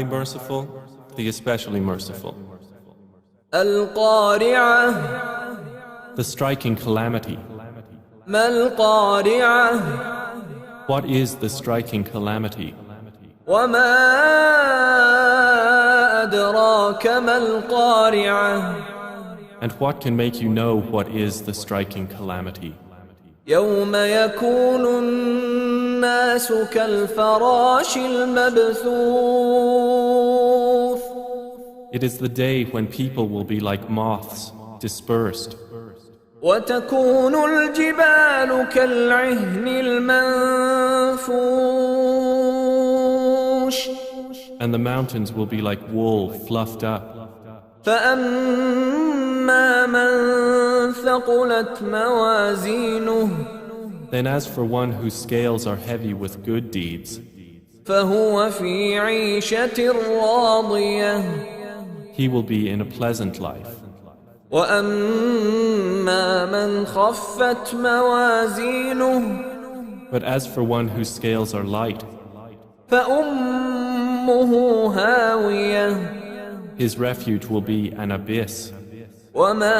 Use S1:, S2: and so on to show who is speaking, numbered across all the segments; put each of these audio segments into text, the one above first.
S1: merciful, the especially merciful.
S2: القارعة.
S1: The striking calamity.
S2: ما القارعة.
S1: What is the striking calamity?
S2: وما أدراك ما القارعة.
S1: And what can make you know what is the striking calamity?
S2: يوم يكون الناس كالفراش المبثوث.
S1: It is the day when people will be like moths, dispersed.
S2: وتكون الجبال كالعهن المنفوش.
S1: And the mountains will be like wool fluffed up.
S2: فأما من ثقلت موازينه.
S1: Then as for one whose scales are heavy with good deeds,
S2: فهو في عيشة راضية.
S1: he will be in a pleasant life.
S2: وأما من خفت موازينه.
S1: But as for one whose scales are light,
S2: فأمه هاوية.
S1: his refuge will be an abyss.
S2: وما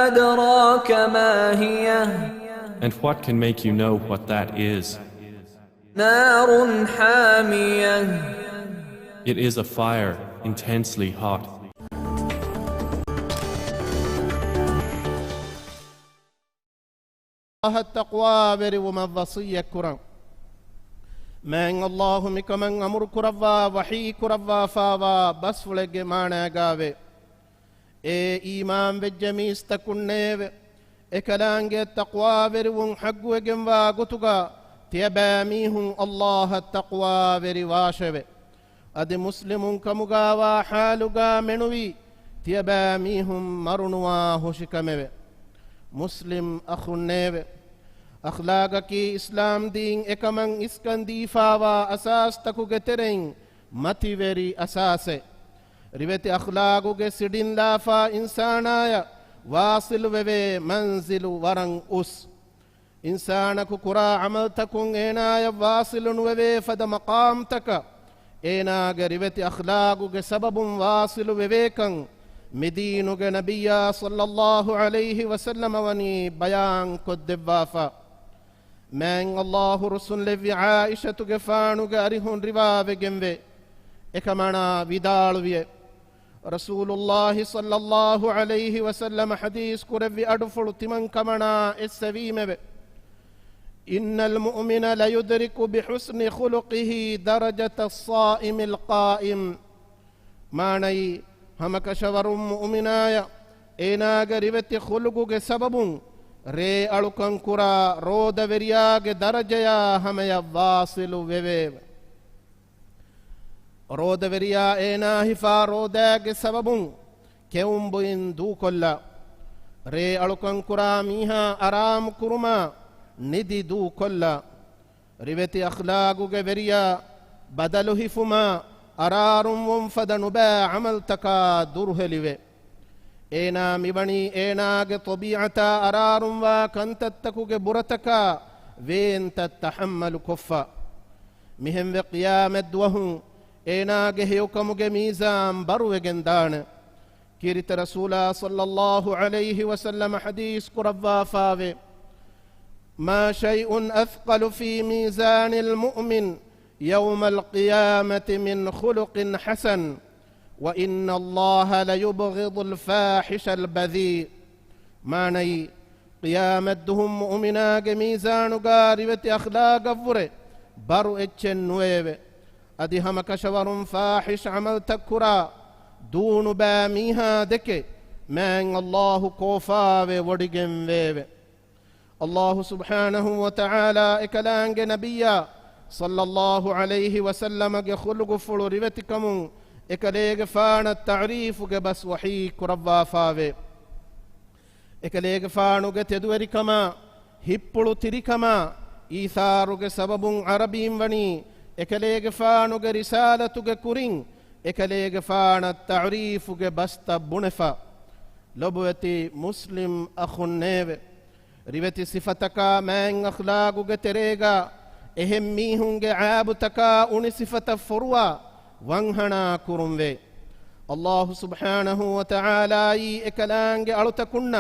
S2: أدراك ما هي.
S1: And what can make you know what that is?
S2: نار حامية.
S1: It is a fire, intensely hot.
S3: التقوى بريوم الوصية كرام من الله مكمن أمر كروا وحي كروا فاوا بس فلق مانا غاوي إيمان بجميع استكنّيو إكلانج التقوى بريوم حقو جنوا قطغا تيباميهم الله التقوى بريواشو أدي مسلم كمغاوا حالغا منوي تيباميهم مرنوا هشكمو مسلم أخنّيو أخلاق کی اسلام دین اکمن اسکندی فاوا اساس تکو گترین متی ویری اساس رویت اخلاق کے سڈن لافا انسان آیا واصل وے منزل ورن اس انسان کو کرا عمل تکن اینا یا واصل وے فد مقام تک اینا گے رویت اخلاق کے سبب واصل وے کن مدین کے نبی صلی اللہ علیہ وسلم ونی بیان کو دبافا من الله رسول لفي عائشة تقفانو قارهن رباب جنبه إكمانا بدالوية رسول الله صلى الله عليه وسلم حديث كرفي أدفل تمن كمانا السبيم به إن المؤمن ليدرك بحسن خلقه درجة الصائم القائم ماني همك شور مؤمنايا إنا قربت خلقك سبب رے اڑکن کرا رود وریاگ درجیا ہمیا واصل ویوے رود وریا اینا ہفا روداگ سببن کیوں بین دو کلا رے اڑکن کرا میہا آرام کرما ندی دو کلا رویت اخلاق کے وریا بدل ہفما ارارم ومفد نبا عمل تکا درہ لیوے اینا مبنی اینا کے طبیعتا ارارم و کنتتکو کے برتکا وین تتحمل کفا مہم و قیامت دوہن اینا کے حکم کے میزان برو گندان کیرت رسولہ صلی اللہ علیہ وسلم حدیث قربا فاوے ما شیء اثقل فی میزان المؤمن یوم القیامت من خلق حسن وإن الله ليبغض الفاحش البذيء ماني قيامتهم مؤمنا ميزان قاربة أخلاق فره برو اتشنوه أدي هم كشور فاحش عمل تكرا دون باميها دك من الله كوفا ودقن ويوه الله سبحانه وتعالى إكلانج نبيا صلى الله عليه وسلم خلق فلو ربتكم إكليغ فان التعريف بس وحي كربا فاوي إكليغ فانو تدوري كما هيبولو تري كما إيثارو سبب عربي وني إكليغ فانو رسالة كورين إكليغ فان التعريف بس تبنفا لبوتي مسلم أخو النيو ريبتي صفتك من أخلاق تريغا එහෙම් මීහුන්ගේ ආබුතකා උනි සිෆත ෆොරුවා වංහනා කුරුම් වේ. අල්ලාහු සුබ්හානහු වතආලා ඊ එකලාංගේ අලුතකුන්න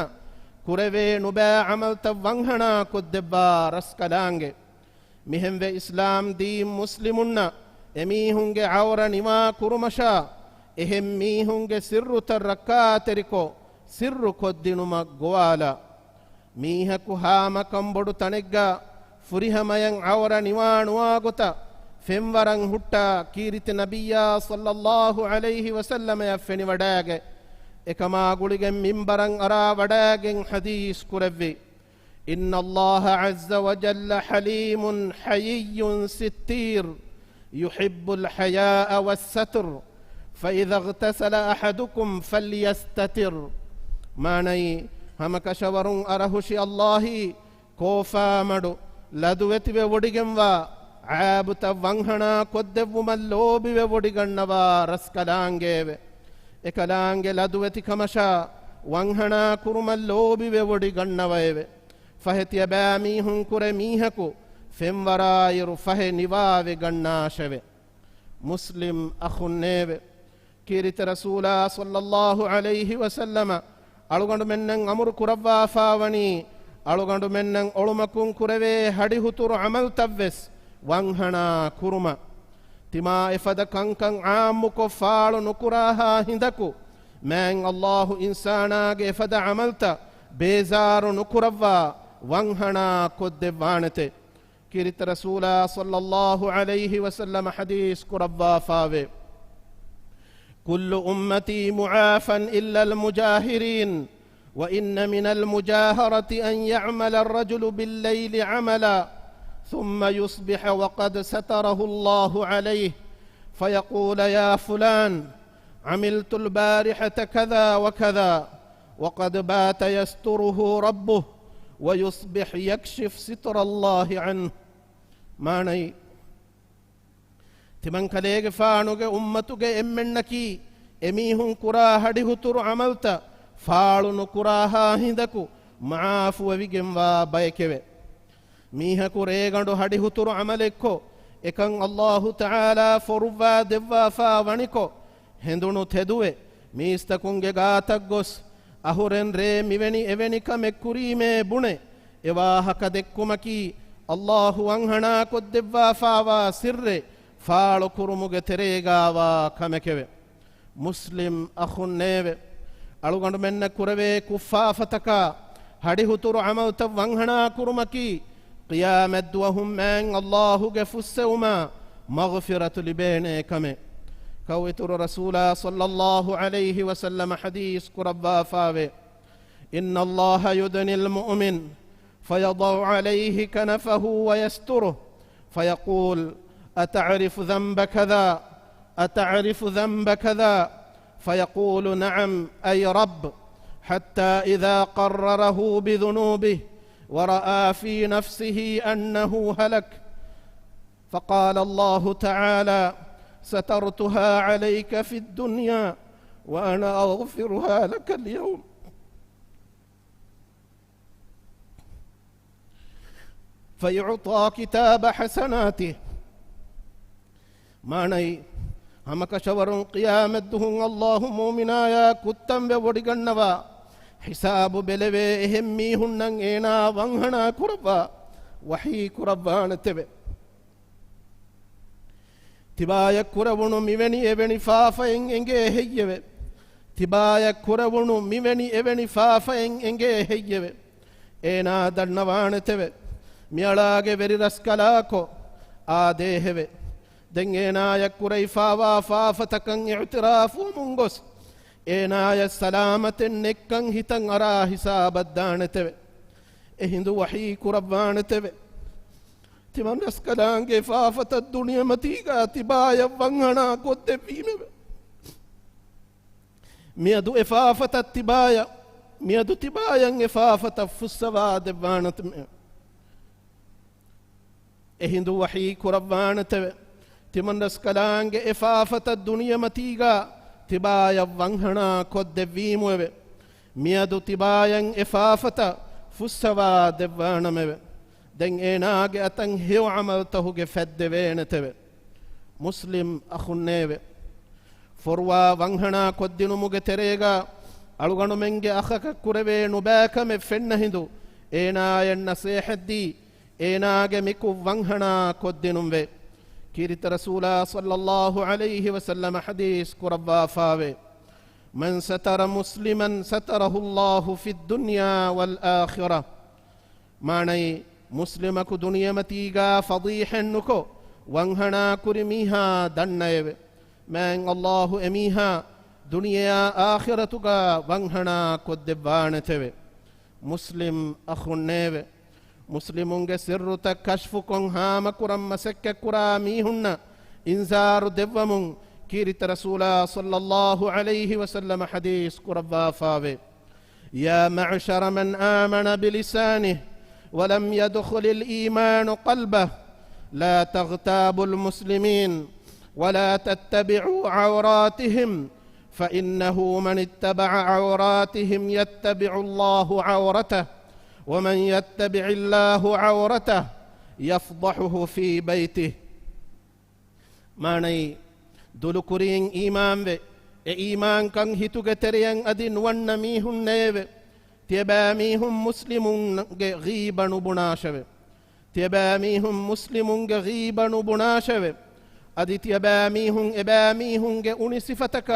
S3: කුරවේ නුබෑ අමල්ත වංහනා කොද්දෙබ්බා රස්කලාංගේ මිහෙම් වේ ඉස්ලාම් දී මුස්ලිමුන්න එමීහුන්ගේ අවර නිවා කුරුමෂා එහෙම් මීහුන්ගේ සිර්රුත රක්කාතරිකෝ සිර්රු කොද්දිනුමක් ගොවාලා මීහකු හාමකම් බොඩු තනෙග්ගා ෆුරිහමයන් අවර නිවානුවා ගොත ಫೆಂವರಂ ಹುಟ್ಟ ಕೀರಿತಿ ನಬಿಯ ಸಲ್ಲಲ್ಲಾಹು ಅಲೈಹಿ ವಸಲ್ಲಮ ಯಫೆನಿ ವಡಾಗೆ ಎಕಮಾಗುಳಿಗೆ ಮಿಂಬರಂ ಅರಾ ವಡಾಗೆ ಹದೀಸ್ ಕುರವ್ವಿ ಇನ್ನ ಅಲ್ಲಾಹ ಅಜ್ಜ ವಜಲ್ಲ ಹಲೀಮುನ್ ಹಯೀಯುನ್ ಸಿತ್ತೀರ್ ಯುಹಿಬ್ಬುಲ್ ಹಯಾಅ ವಸ್ಸತ್ರ್ فإذا اغتسل أحدكم فليستتر ماني هم كشورون أرهشي الله كوفا مدو لدوتي بوديغموا عابت وانغنا كدب ملوبي بوديغنوا رسكلانگه එකලාංගේ ලදුවති කමෂා වංහනා කුරුමල්ලෝබි වෙවොඩිගන්නවයවේ ෆහෙතිය බෑමීහුන් කුර මීහකු ෆෙම්වරායරු ෆහෙ නිවාවෙ ගන්නාශවෙ මුස්ලිම් අහුන්නේවෙ කීරිත රසූලා සල්ලල්ලාහු අලයිහි වසල්ලම අලුගඬු මෙන්නන් අමුරු කුරව්වාෆාවනි අලුගඬු මෙන්නන් ඔළුමකුන් කුරවේ හඩිහුතුරු අමල්තව්වෙස් වංහනා කුරුම තිමා එෆද කංකං ආම්මුකො ෆාලු නුකුරාහා හිඳකු මෑන් අල්ලාහු ඉන්සානාගේ එෆද අමල්ත බේසාරු නුකුරව්වා වංහනා කොද්දෙවානතේ කිරිත රසූලා සල්ලල්ලාහු අලයිහි වසල්ලම හදීස් කුරව්වා ෆාවේ كل أمتي معافا إلا المجاهرين وإن من المجاهرة أن يعمل الرجل بالليل عملا ثم يصبح وقد ستره الله عليه فيقول يا فلان عملت البارحة كذا وكذا وقد بات يستره ربه ويصبح يكشف ستر الله عنه ماني තිමන් කලේගේ ෆානුගේ උම්මතුගේ එම්මෙන්නකි එමීහුන් කුරා හඩිහුතුරු අමල්ත ෆාලුනු කුරාහා හිඳකු මාෆු වවිගෙන්වා බයකෙවෙ මීහකු රේගඬු හඩිහුතුරු අමලෙක්කෝ එකන් අල්ලාහු තාලා ෆොරුවා දෙව්වා ෆා වනිකෝ හෙඳුණු තෙදුවේ මීස්තකුන්ගේ ගාතක් ගොස් අහුරෙන් රේ මිවෙනි එවැනි කමෙක් කුරීමේ බුනේ එවාහක දෙක්කුමකි අල්ලාහු වංහනා කොද්දෙව්වා ෆාවා සිර්රේ ಫಾಳು ಕುರುಮುಗೆ ತೆರೆಗಾವ ಕಮೆಕೆವೆ ಮುಸ್ಲಿಂ ಅಖುನ್ನೇವೆ ಅಳುಗಂಡು ಮೆನ್ನ ಕುರವೆ ಕುಫಾಫತಕ ಹಡಿಹುತುರು ಅಮೌತ ವಂಹಣಾ ಕುರುಮಕಿ ಕಿಯಾಮದ್ವಹುಂ ಮ್ಯಾನ್ ಅಲ್ಲಾಹುಗೆ ಫುಸ್ಸೆವುಮ ಮಗ್ಫಿರತು ಲಿಬೇನೆ ಕಮೆ ಕವಿತುರು ರಸೂಲ ಸಲ್ಲಲ್ಲಾಹು ಅಲೈಹಿ ವಸಲ್ಲಮ ಹದೀಸ್ ಕುರವ್ವಾ ಫಾವೆ ಇನ್ನ ಅಲ್ಲಾಹ ಯುದನಿಲ್ ಮುಅ್ಮಿನ್ ಫಯضೌ ಅಲೈಹಿ ಕನಫಹು ವಯಸ್ತುರು ಫಯಕೂಲ್ أتعرف ذنب كذا أتعرف ذنب كذا فيقول نعم أي رب حتى إذا قرره بذنوبه ورأى في نفسه أنه هلك فقال الله تعالى سترتها عليك في الدنيا وأنا أغفرها لك اليوم فيعطى كتاب حسناته ಮಾನೈ ಹಮಕಶವರುಂ ಕಿಯಾಮದ್ದುಹುಂ ಅಲ್ಲಾಹು ಮೂಮಿನಾಯ ಕುತ್ತಂಬೆ ಒಡಿಗಣ್ಣವ ಹಿಸಾಬು ಬೆಲೆವೆ ಹೆಮ್ಮಿ ಹುಣ್ಣಂ ಏನಾ ವಂಹಣ ಕುರವ್ವ ವಹಿ ಕುರವ್ವಾಣತೆವೆ ತಿಬಾಯ ಕುರವುಣು ಮಿವೆನಿ ಎವೆನಿ ಫಾಫೆಂ ಎಂಗೆ ಹೆಯ್ಯವೆ ತಿಬಾಯ ಕುರವುಣು ಮಿವೆನಿ ಎವೆನಿ ಫಾಫೆಂ ಎಂಗೆ ಹೆಯ್ಯವೆ ಏನಾ ದಣ್ಣವಾಣತೆವೆ ಮಿಯಳಾಗೆ ವೆರಿ ರಸ್ಕಲಾಕೋ ಆ ದೇಹವೆ دنگينايا كريفاوا فافتكن اعتراف ومنغس اينايا السلامة نكن هتن ارا حساب الدانتو اهندو وحي كربانتو تمن اسكلانگي فافت الدنيا متيغا تبايا وانغنا قد فيمه ميدو افافت التبايا ميدو تبايا افافت فسوا دبانتم اهندو وحي كربانتو ತಿಮಂದಸ್ ಕಲಾಂಗೆ ಎಫಾಫತ ದುನಿಯ ಮತೀಗ ತಿಬಾಯ ವಂಹಣ ಕೊದ್ದೆವೀಮುವೆ ಮಿಯದು ತಿಬಾಯಂ ಎಫಾಫತ ಫುಸ್ಸವಾ ದೆವ್ವಾಣಮೆವೆ den enage atan hew amal tahuge fedde veneteve muslim akhunnewe forwa wanghana koddinumuge terega aluganu menge akhaka kurave nubakame fenna hindu ena yenna sehaddi enage miku wanghana koddinumve kirita rasula sallallahu alayhi wasallam hadis kurabba fawe man satara musliman satarahu Allah fi dunya wal akhirah manai muslimaku dunya matiga fadihannuko wanghana kurimiha dannayve man Allah emiha dunya akhiratuga wanghana koddebbaneteve muslim akhunnewe muslimunge sirruta kashfu kon hama kuram masakke kurami hunna inzaru devwamun kirita rasula sallallahu alayhi wasallam hadis kurabba fawe ya ma'shara man amana bilisanihi ولم يدخل الإيمان قلبه لا تغتابوا المسلمين ولا تتبعوا عوراتهم فإنه من اتبع عوراتهم يتبع الله عورته ومن يتبع الله عورته يفضحه في بيته ماني دلكرين إيمان به إيمان كان هتوغتريان أدين ونميهن نيبه تباميهم مسلمون غيبا بناشوه تباميهم مسلمون غيبا بناشوه أدي تباميهم إباميهم أنصفتك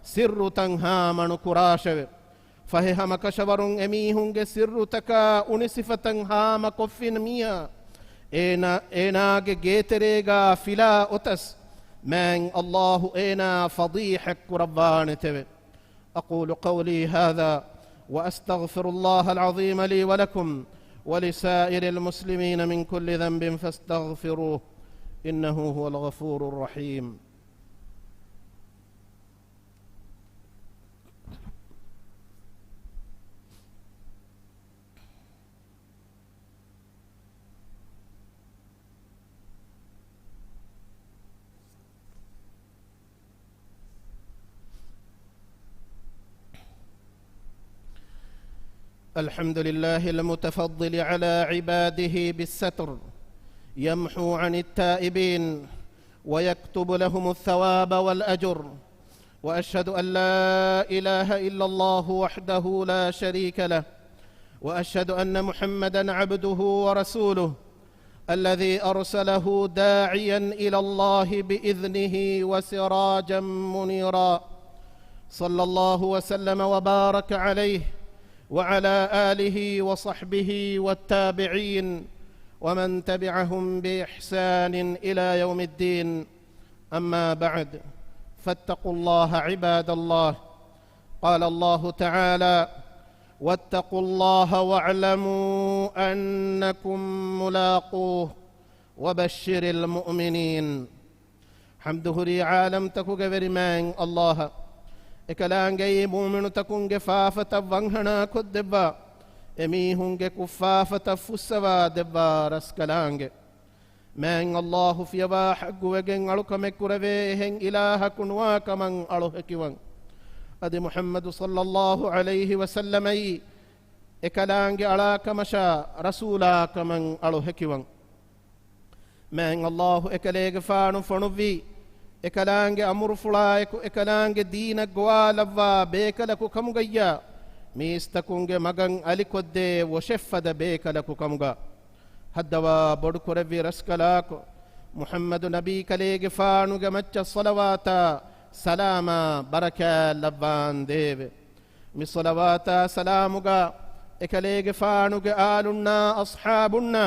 S3: سر تنهامن كراشوه فهي هم كشورون أميهم سر تكا أنصفتن هام كفين ميا إنا جيتريغا فلا أتس من الله إنا فضيحك ربان تبه أقول قولي هذا وأستغفر الله العظيم لي ولكم ولسائر المسلمين من كل ذنب فاستغفروه إنه هو الغفور الرحيم الحمد لله المتفضل على عباده بالستر يمحو عن التائبين ويكتب لهم الثواب والأجر وأشهد أن لا إله إلا الله وحده لا شريك له وأشهد أن محمدًا عبده ورسوله الذي أرسله داعيًا إلى الله بإذنه وسراجًا منيرًا صلى الله وسلم وبارك عليه وعلى آله وصحبه والتابعين ومن تبعهم بإحسان إلى يوم الدين أما بعد فاتقوا الله عباد الله قال الله تعالى واتقوا الله واعلموا أنكم ملاقوه وبشر المؤمنين حمده لي عالم تكو غيرمان الله إكلانجي مؤمن تكون جفافة وانهنا كدبا إميهن كفافة فسوا دبا رسكلانج من الله في با حق وجن علوك مكربهن إله كنوا كمن علوه كوان أدي محمد صلى الله عليه وسلم إكلانج على كمشا رسولا كمن علوه كوان من الله إكليج فانو فنوفي إكلانج أمر فلايك إكلانج دين جوالوا بيكلكو كمغيا ميستكونج مغن أليكود وشفد بيكلكو كمغا هدوا بدكوربي رسكلاكو محمد نبي كليج فانو جمتش الصلوات سلاما بركة لبان ديب مي صلوات سلاموغا إكليج فانو آلنا أصحابنا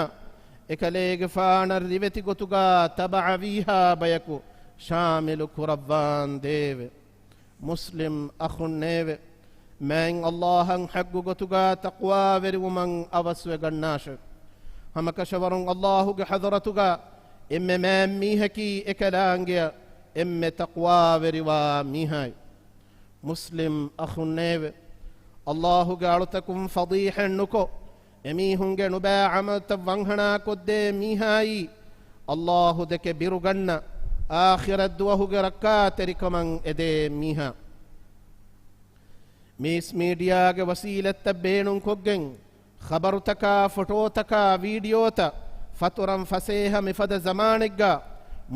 S3: إكليج فان الريبتي قطوغا تبع فيها بيكو شامل كربان ديب مسلم أخو نيب من الله حق قطوغا تقوى ورمن أبسو غناش هم كشورن الله حضرتوغا إم مامي هكي إكلانجيا إم تقوى وروا ميهاي مسلم أخو نيب الله قالتكم فضيحا نكو إميهن جنبا عمل تفنهنا كد ميهاي الله دك بيرغنا آخر الدوه ركات ركمن إدي ميها ميس ميديا وسيلة تبين كوجن ಖಬರುತಕ ಫೋಟೋತಕ ವೀಡಿಯೋತ ಫತುರಂ ಫಸೇಹ ಮಿಫದ ಜಮಾನಿಗ್ಗ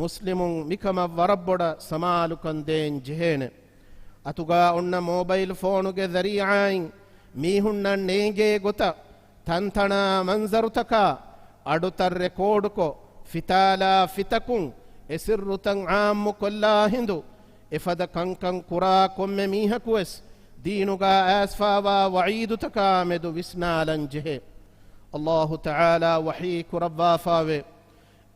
S3: ಮುಸ್ಲಿಮುಂ ಮಿಕಮ ವರಬ್ಬೊಡ ಸಮಾಲು ಕಂದೇನ್ ಜಿಹೇನೆ ಅತುಗ ಉಣ್ಣ ಮೊಬೈಲ್ ಫೋನುಗೆ ಜರಿಯಾಯಿಂ ಮೀಹುಣ್ಣ ನೇಗೆ ಗೊತ್ತ ತಂತಣ ಮಂಜರುತಕ ಅಡುತರ್ರೆ ಕೋಡುಕೊ ಫಿತಾಲ ಫಿತಕುಂ ಎಸಿರ್ರುತಂ ಆಮ್ಮು ಕೊಲ್ಲಾ ಹಿಂದು ಎಫದ ಕಂಕಂ ಕುರಾ ಕೊಮ್ಮೆ ಮೀಹಕುವೆಸ್ ದೀನುಗ ಆಸ್ಫಾವಾ ವঈದುತಕ ಮೆದು ವಿಸ್ನಾಲಂ ಜಿಹೆ ಅಲ್ಲಾಹು ತಆಲಾ ವಹೀ ಕುರಬ್ಬಾ ಫಾವೆ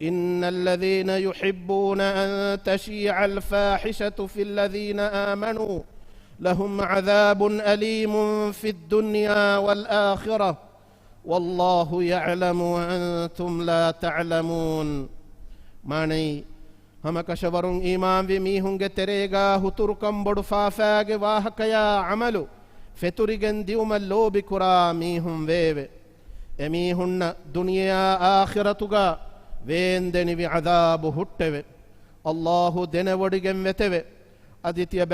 S3: إن الذين يحبون أن تشيع الفاحشة في الذين آمنوا لهم عذاب أليم في الدنيا والآخرة والله يعلم وأنتم لا تعلمون معني هم كشبرون إيمان بميهن تريغا هتركم بدو فافاق واحكيا عملو فترغن ديوم اللوب كرا ميهن ويوه اميهن دنيا آخرتغا ವೇಂದೆನಿ ವಿ ಅದಾಬು ಹುಟ್ಟೆವೆ ಅಲ್ಲಾಹು ದೆನವಡಿಗೆಂ ವೆತೆವೆ ಅದಿತಿಯ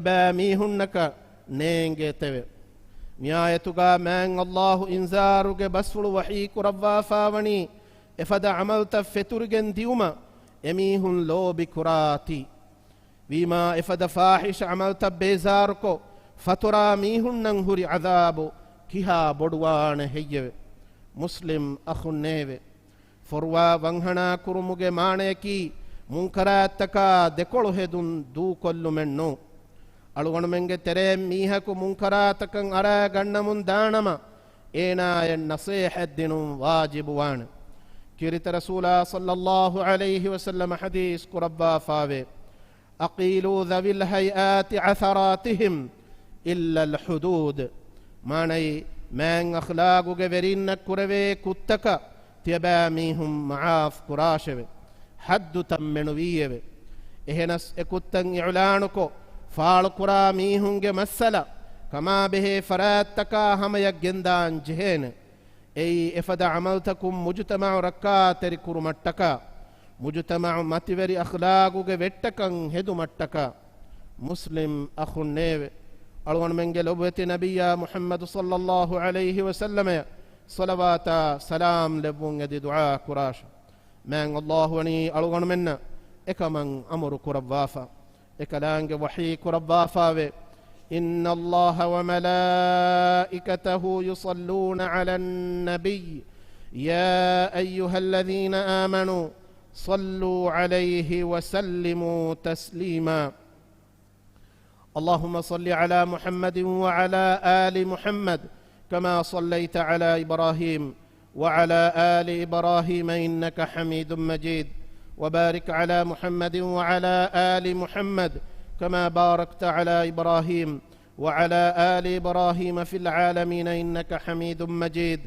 S3: ಬෑ ಮೀಹುಣ್ಣಕ ನೇಂಗೆ ತೆವೆ ನ್ಯಾಯತುಗಾ ಮ್ಯಾಂ ಅಲ್ಲಾಹು ಇನ್ಸಾರುಗೆ ಬಸ್ಫುಳು ವಹೀ ಕುರವ್ವಾ ಫಾವಣಿ ಎಫದ ಅಮಲ್ತ ಫೆತುರಿಗೆನ್ ದಿಯುಮ ಎಮೀಹುನ್ ಲೋಬಿ ಕುರಾತಿ ವೀಮಾ ಎಫದ ಫಾಹಿಷ ಅಮಲ್ತ ಬೇಜಾರುಕೊ ಫತುರಾ ಮೀಹುಣ್ಣಂ ಹುರಿ ಅದಾಬು ಕಿಹಾ ಬೊಡುವಾಣ ಹೆಯ್ಯವೆ ಮುಸ್ಲಿಂ ಅಖುನ್ನೇವೆ ಫೊರ್ವಾ ವಂಹಣ ಕುರುಮುಗೆ ಮಾಣೆಕಿ ಮುಂಕರಾತ್ತಕ ದೆಕೊಳು ಹೆದುನ್ ದೂಕೊಲ್ಲು ಮೆಣ್ಣು ಅಳುವಣು ಮೆಂಗೆ ತೆರೆ ಮೀಹಕು ಮುಂಕರಾತಕಂ ಅರ ಗಣ್ಣ ಮುಂದಾಣಮ ಏನಾಯ ನಸೇಹದ್ದಿನು ವಾಜಿಬುವಾಣ ಕಿರಿತ ರಸೂಲ ಸಲ್ಲಲ್ಲಾಹು ಅಲೈಹಿ ವಸಲ್ಲಮ ಹದೀಸ್ ಕುರಬ್ಬಾ ಫಾವೆ ಅಕೀಲು ذوಿಲ್ ಹೈಆತಿ ಅಸರಾತಿಹಿಂ ಇಲ್ಲಲ್ ಹುದೂದ್ ಮಾಣೈ ಮ್ಯಾಂ ಅಖ್ಲಾಗುಗೆ ವೆರಿನ್ನ ಕುರವೆ ಕುತ್ತಕ ತಿಯಬಾ ಮೀಹುಂ ಮಾಫ್ ಕುರಾಶವೆ ಹದ್ದು ತಮ್ಮೆಣುವೀಯವೆ ಎಹೆನಸ್ ಎಕುತ್ತಂ ಇಳಾಣುಕೊ ಫಾಳು ಕುರಾ ಮೀಹುಂಗೆ ಮಸ್ಸಲ ಕಮಾ ಬೆಹೆ ಫರಾತ್ತಕ ಹಮಯ ಗೆಂದಾನ್ ಜಿಹೇನೆ ಎಯಿ ಎಫದ ಅಮಲ್ತಕುಂ ಮುಜುತಮಾ ರಕ್ಕಾ ತೆರಿ ಕುರುಮಟ್ಟಕ ಮುಜುತಮಾ ಮತಿವೆರಿ ಅಖ್ಲಾಗುಗೆ ವೆಟ್ಟಕಂ ಹೆದು ಮಟ್ಟಕ ಮುಸ್ಲಿಂ ಅಖುನ್ನೇವೆ ಅಳುವಣ ಮೆಂಗೆ ಲೊಬೆತಿ ನಬಿಯ ಮುಹಮ್ಮದ್ ಸಲ್ಲಲ್ಲಾಹು ಅಲೈಹಿ ವಸಲ್ಲಮ صلوات سلام لبون يدي دعاء كراش من الله وني ألغن منا إكمن أمر كربافا إكلانج وحي كربافا إن الله وملائكته يصلون على النبي يا أيها الذين آمنوا صلوا عليه وسلموا تسليما اللهم صل على محمد وعلى آل محمد كما صليت على إبراهيم وعلى آل إبراهيم إنك حميد مجيد وبارك على محمد وعلى آل محمد كما باركت على إبراهيم وعلى آل إبراهيم في العالمين إنك حميد مجيد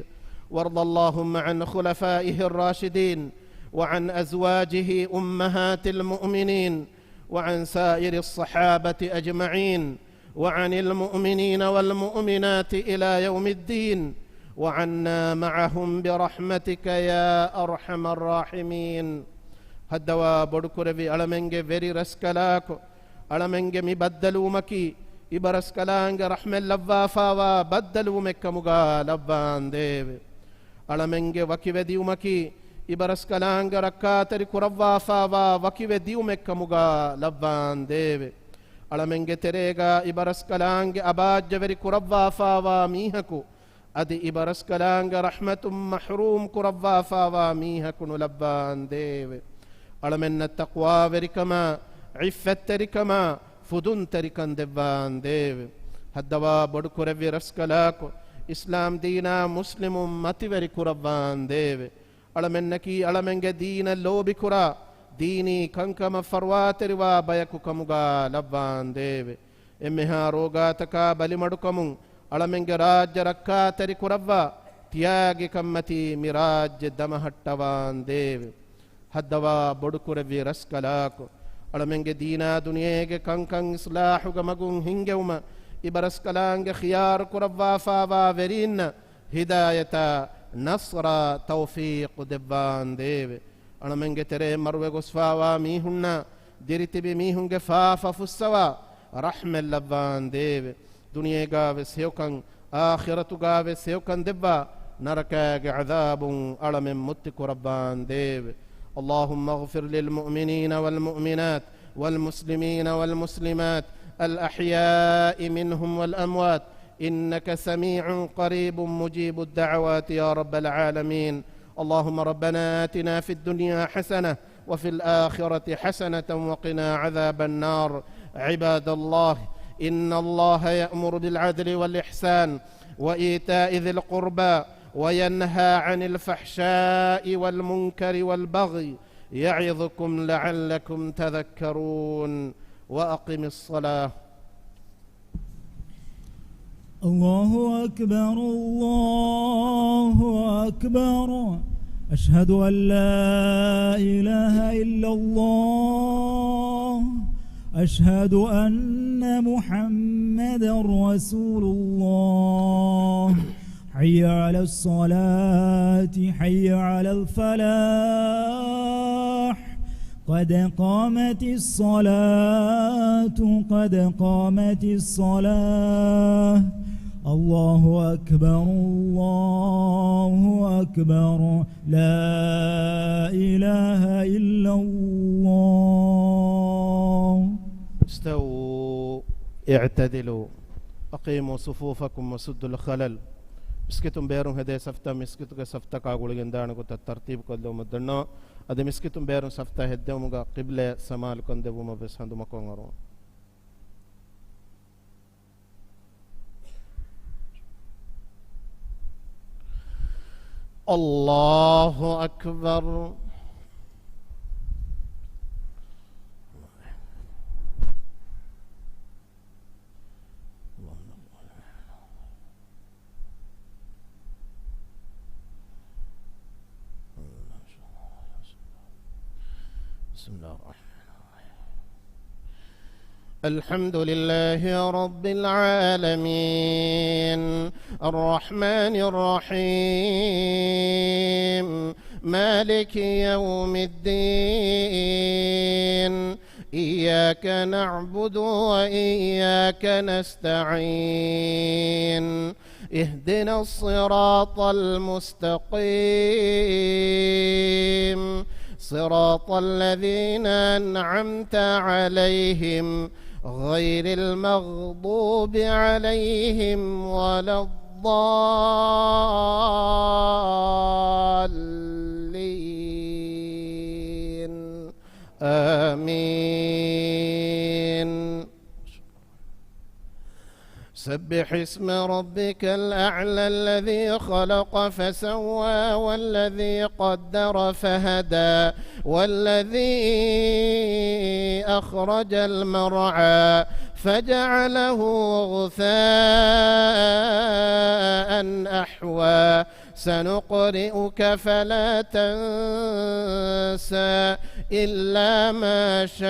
S3: وارض اللهم عن خلفائه الراشدين وعن أزواجه أمهات المؤمنين وعن سائر الصحابة أجمعين وعن المؤمنين والمؤمنات إلى يوم الدين وعنا معهم برحمتك يا أرحم الراحمين هدوا بدكر في ألمنج فري رسكلاكو ألمنج مبدلوا مكي إبرسكلانج رحم اللفافا وبدلوا مكة مغا لبان ديب ألمنج وكي وديو مكي إبرسكلانج ركاتري كرفافا وكي وديو مكة مغا لبان ديب ಅಳಮೆಂಗೆ ತೆರೆಗ ಇಬರಸ್ಕಲಾಂಗೆ ಅಬಾಜ್ಜವೆರಿ ಕುರವ್ವಾಫಾವಾ ಮೀಹಕು ಅದಿ ಇಬರಸ್ಕಲಾಂಗ ರಹ್ಮತುಂ ಮಹ್ರೂಮ್ ಕುರವ್ವಾಫಾವಾ ಮೀಹಕುನು ಲಬ್ಬಾನ್ ದೇವೆ ಅಳಮೆನ್ನ ತಕ್ವಾವೆರಿಕಮ ಇಫ್ಫೆತ್ತೆರಿಕಮ ಫುದುನ್ ತೆರಿಕನ್ ದೆವ್ವಾನ್ ದೇವೆ ಹದ್ದವಾ ಬಡುಕುರವ್ವಿ ರಸ್ಕಲಾಕು ಇಸ್ಲಾಂ ದೀನ ಮುಸ್ಲಿಮುಂ ಮತಿವೆರಿ ಕುರವ್ವಾನ್ ದೇವೆ ಅಳಮೆನ್ನಕಿ ಅಳಮೆಂಗೆ ದೀನ ಲೋಬಿ ಕುರ ದೀನಿ ಕಂಕಮ ಫರ್ವಾತೆರಿವ ಬಯಕು ಕಮುಗ ಲವ್ವಾನ್ ದೇವೆ ಎಮ್ಮೆಹಾ ರೋಗಾತಕ ಬಲಿಮಡುಕಮು ಅಳಮೆಂಗೆ ರಾಜ್ಯ ರಕ್ಕಾ ತೆರಿ ಕುರವ್ವ ತ್ಯಾಗಿ ಕಮ್ಮತಿ ಮಿರಾಜ್ಯ ದಮಹಟ್ಟವಾನ್ ದೇವೆ ಹದ್ದವಾ ಬಡುಕುರವಿ ರಸ್ಕಲಾಕು ಅಳಮೆಂಗೆ ದೀನಾ ದುನಿಯೆಗೆ ಕಂಕಂ ಇಸ್ಲಾಹುಗ ಮಗುಂ ಹಿಂಗೆವುಮ ಇಬರಸ್ಕಲಾಂಗೆ ಖಿಯಾರ್ ಕುರವ್ವಾ ಫಾವಾ ವೆರಿನ್ನ ಹಿದಾಯತ ನಸ್ರ ತೌಫೀಕ್ ದೆವ್ವಾನ್ ದೇವೆ ಅಳಮೆಂಗೆ ತೆರೆ ಮರುವೆ ಗೊಸ್ಫಾವಾ ಮೀಹುಣ್ಣ ದಿರಿತಿಬಿ ಮೀಹುಂಗೆ ಫಾಫ ಫುಸ್ಸವ ರಹ್ಮೆಲ್ಲವ್ವಾನ್ ದೇವೆ دنيا وسيوكن آخرة وسيوكن دبا نركاج عذاب ألم متك ربان ديب. اللهم اغفر للمؤمنين والمؤمنات والمسلمين والمسلمات الأحياء منهم والأموات إنك سميع قريب مجيب الدعوات يا رب العالمين. اللهم ربنا آتنا في الدنيا حسنة وفي الآخرة حسنة وقنا عذاب النار. عباد الله، إن الله يأمر بالعدل والإحسان وإيتاء ذي القربى وينهى عن الفحشاء والمنكر والبغي يعظكم لعلكم تذكرون. وأقم الصلاة.
S4: الله أكبر الله أكبر. أشهد أن لا إله إلا الله. أشهد أن محمدا رسول الله. حي على الصلاة حي على الفلاح. قد قامت الصلاة قد قامت الصلاة. الله أكبر الله أكبر. لا إله إلا الله.
S3: استووا اعتدلوا أقيموا صفوفكم وسدوا الخلل. مسكتم بيرون هدي سفتا مسكتك سفتا كاغولين دانكو ترتيب كدو مدنو أدي مسكتم بيرون سفتا هدو مغا قبلة سمال كندبو مبس هندو مكونغرو. الله أكبر. بسم الله الرحمن الرحيم. الحمد لله رب العالمين الرحمن الرحيم مالك يوم الدين. إياك نعبد وإياك نستعين. اهدنا الصراط المستقيم صراط الذين أنعمت عليهم غير المغضوب عليهم ولا الضالين. آمين. سبح اسم ربك الأعلى الذي خلق فسوى والذي قدر فهدى والذي أخرج المرعى فجعله غثاء أحوى. سنقرئك فلا تنسى إلا ما شاء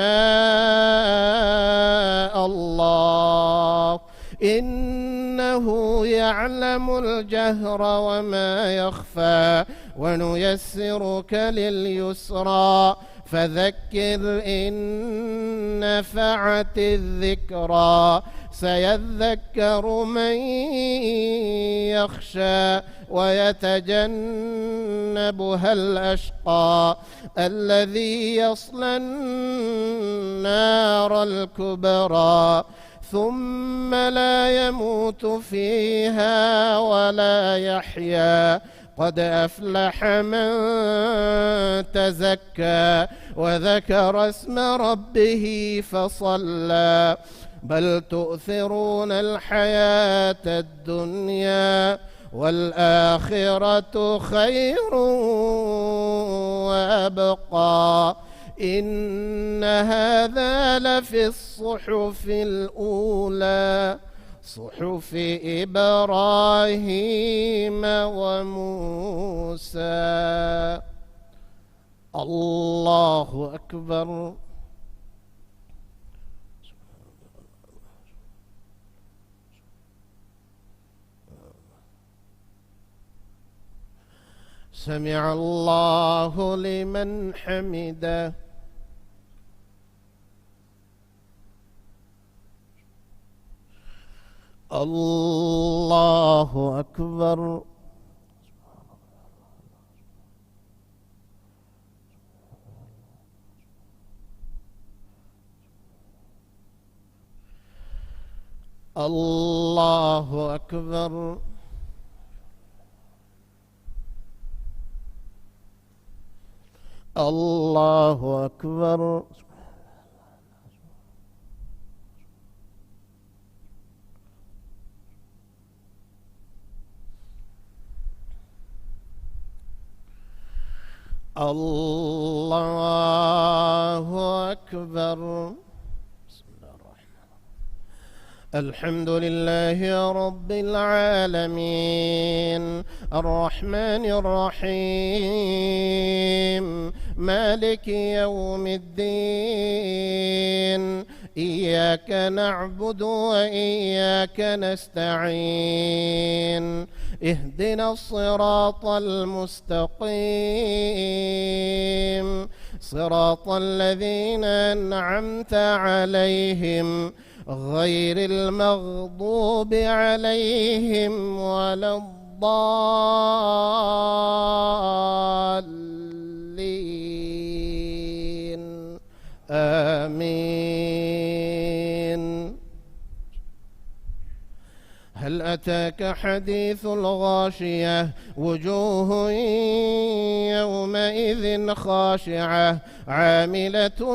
S3: الله إنه يعلم الجهر وما يخفى. ونيسرك لليسرى فذكر إن نفعت الذكرى. سيذكر من يخشى ويتجنبها الأشقى الذي يصلى النار الكبرى ثم لا يموت فيها ولا يحيا. قد أفلح من تزكى وذكر اسم ربه فصلى. بل تؤثرون الحياة الدنيا والآخرة خير وأبقى. إن هذا لفي الصحف الأولى صحف إبراهيم وموسى. الله أكبر. سمع الله لمن حمده. الله أكبر. الله أكبر. الله أكبر. الله أكبر. الحمد لله رب العالمين الرحمن الرحيم مالك يوم الدين إياك نعبد وإياك نستعين اهدنا الصراط المستقيم صراط الذين أنعمت عليهم غير المغضوب عليهم ولا الضالين آمين. هل أتاك حديث الغاشية وجوه يومئذ خاشعة عاملة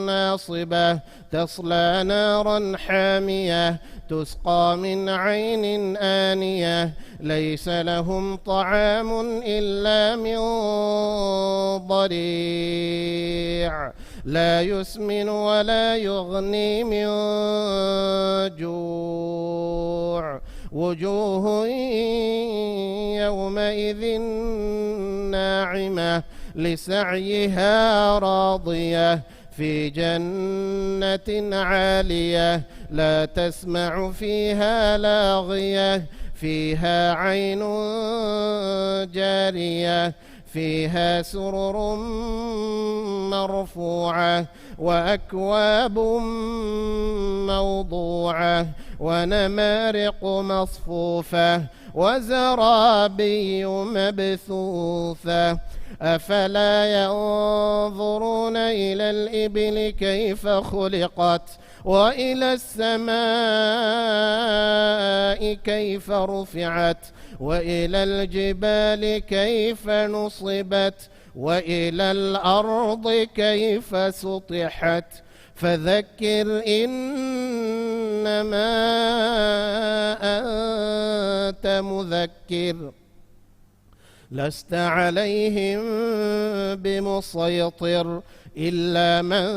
S3: ناصبة تصلى نارا حامية تسقى من عين آنية ليس لهم طعام إلا من ضريع لا يسمن ولا يغني من جوع وجوه يومئذ ناعمة لسعيها راضية في جنة عالية لا تسمع فيها لاغية فيها عين جارية فيها سرر مرفوعة وأكواب موضوعة ونمارق مصفوفة وزرابي مبثوثة أفلا ينظرون إلى الإبل كيف خلقت وإلى السماء كيف رفعت وإلى الجبال كيف نصبت وإلى الأرض كيف سطحت فذكر إنما أنت مذكر لست عليهم بمسيطر إلا من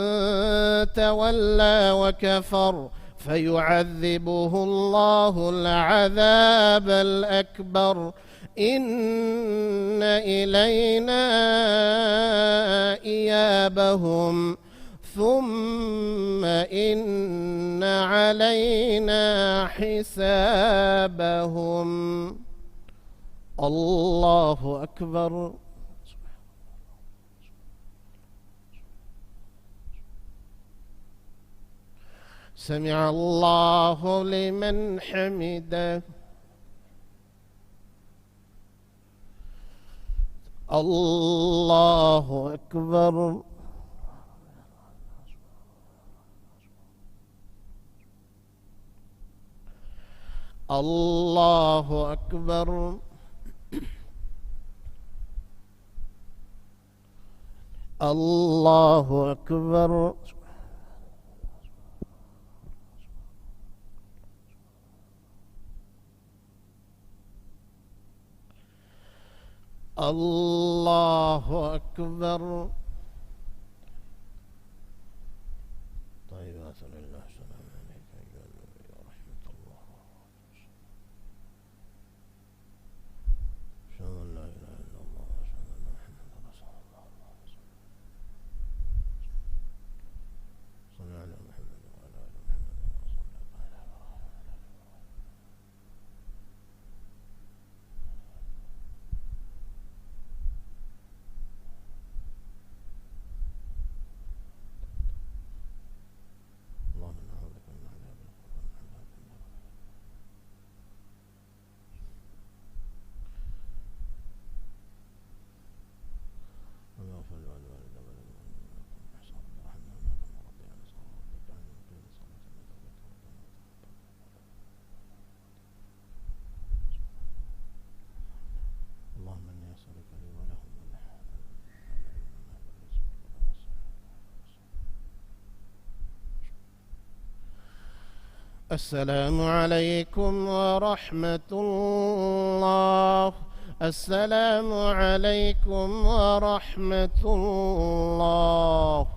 S3: تولى وكفر فيعذبه الله العذاب الأكبر إن إلينا إيابهم ثم إن علينا حسابهم. الله أكبر. سمع الله لمن حمده. الله أكبر. الله أكبر. الله أكبر. الله أكبر. طيب أسأل الله السلام عليك أيها النبي ورحمة الله أشهد أن لا إله إلا الله وأشهد أن محمدا رسول الله صل على محمد وعلى آل محمد اللهم السلام عليكم ورحمة الله. السلام عليكم ورحمة الله.